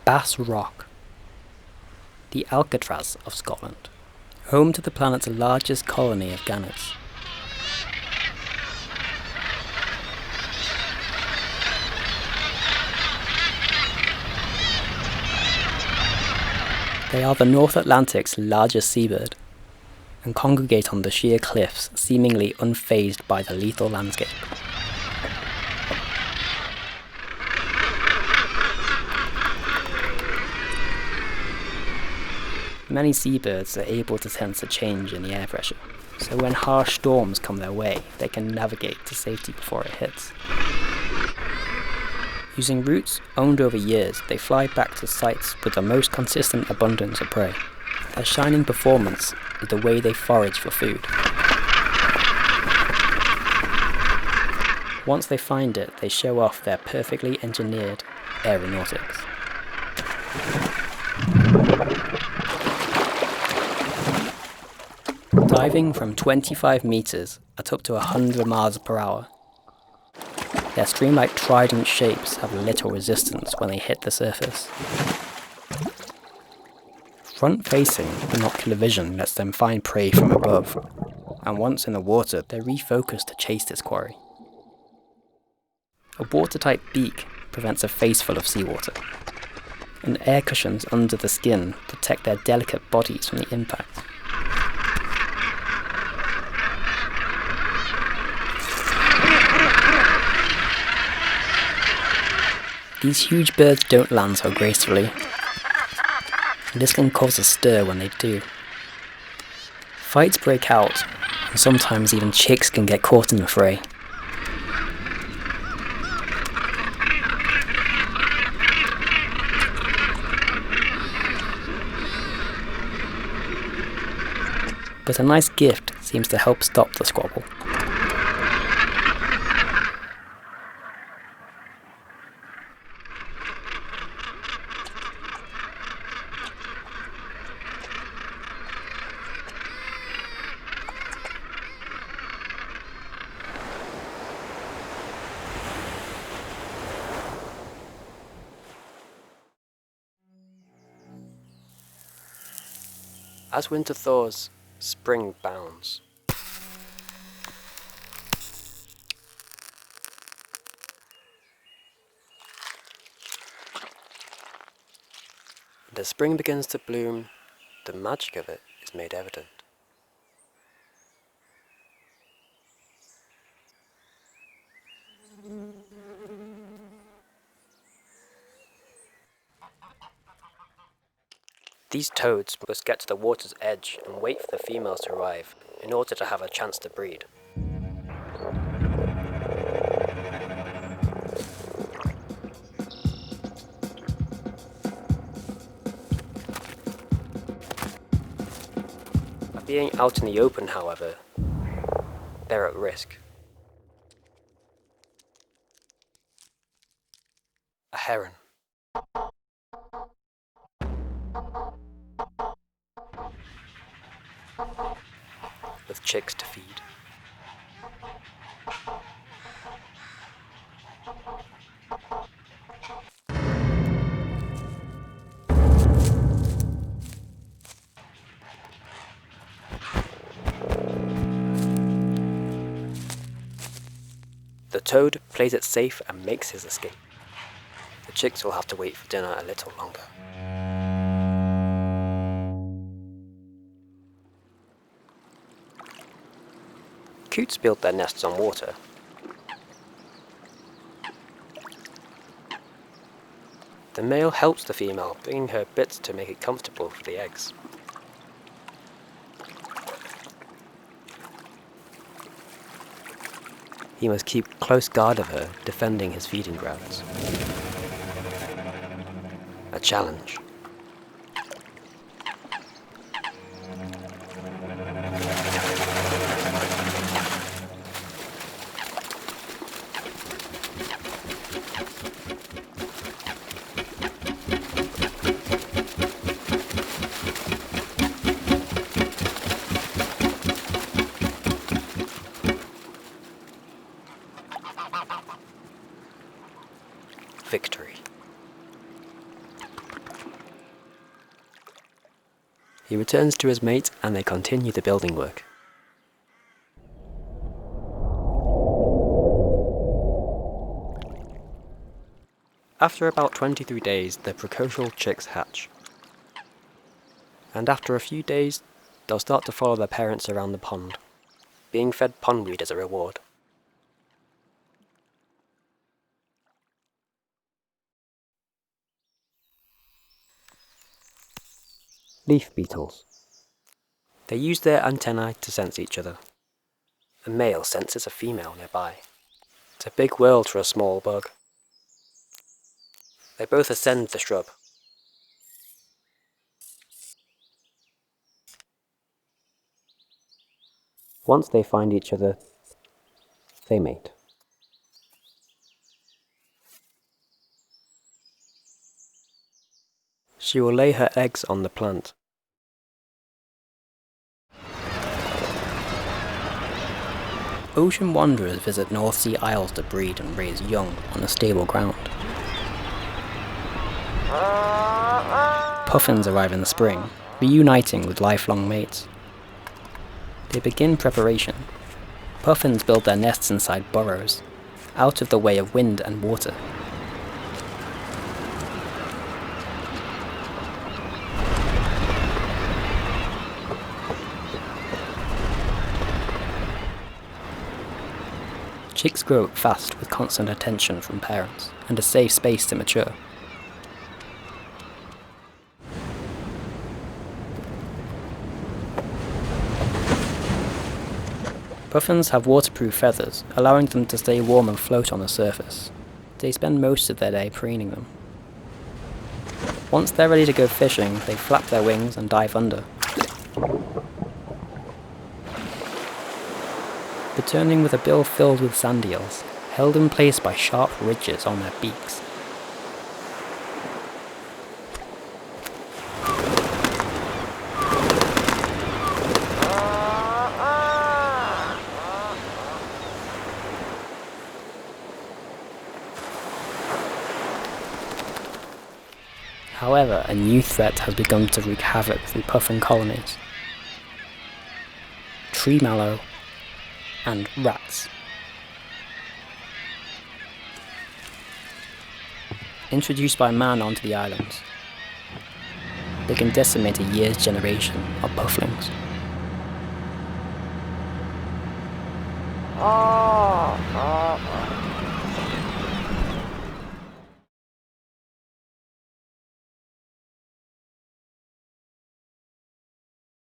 Bass Rock, the Alcatraz of Scotland, home to the planet's largest colony of gannets. They are the North Atlantic's largest seabird, and congregate on the sheer cliffs, seemingly unfazed by the lethal landscape. Many seabirds are able to sense a change in the air pressure, so when harsh storms come their way, they can navigate to safety before it hits. Using routes owned over years, they fly back to sites with the most consistent abundance of prey. Their shining performance is the way they forage for food. Once they find it, they show off their perfectly engineered aeronautics. Diving from 25 meters at up to 100 miles per hour. Their stream-like trident shapes have little resistance when they hit the surface. Front-facing binocular vision lets them find prey from above, and once in the water, they refocus to chase this quarry. A watertight beak prevents a face full of seawater, and air cushions under the skin protect their delicate bodies from the impact. These huge birds don't land so gracefully, and this can cause a stir when they do. Fights break out, and sometimes even chicks can get caught in the fray. But a nice gift seems to help stop the squabble. As winter thaws, spring bounds. And as spring begins to bloom, the magic of it is made evident. These toads must get to the water's edge and wait for the females to arrive in order to have a chance to breed. By being out in the open, however, they're at risk. A heron. With chicks to feed. The toad plays it safe and makes his escape. The chicks will have to wait for dinner a little longer. Coots build their nests on water. The male helps the female, bringing her bits to make it comfortable for the eggs. He must keep close guard of her, defending his feeding grounds. A challenge. Victory. He returns to his mate and they continue the building work. After about 23 days, the precocial chicks hatch. And after a few days, they'll start to follow their parents around the pond, being fed pondweed as a reward. Leaf beetles. They use their antennae to sense each other. A male senses a female nearby. It's a big world for a small bug. They both ascend the shrub. Once they find each other, they mate. She will lay her eggs on the plant. Ocean wanderers visit North Sea isles to breed and raise young on a stable ground. Puffins arrive in the spring, reuniting with lifelong mates. They begin preparation. Puffins build their nests inside burrows, out of the way of wind and water. Chicks grow up fast with constant attention from parents and a safe space to mature. Puffins have waterproof feathers, allowing them to stay warm and float on the surface. They spend most of their day preening them. Once they're ready to go fishing, they flap their wings and dive under. Returning with a bill filled with sand eels, held in place by sharp ridges on their beaks. However, a new threat has begun to wreak havoc through puffin colonies. Tree mallow and rats. Introduced by man onto the islands, they can decimate a year's generation of pufflings.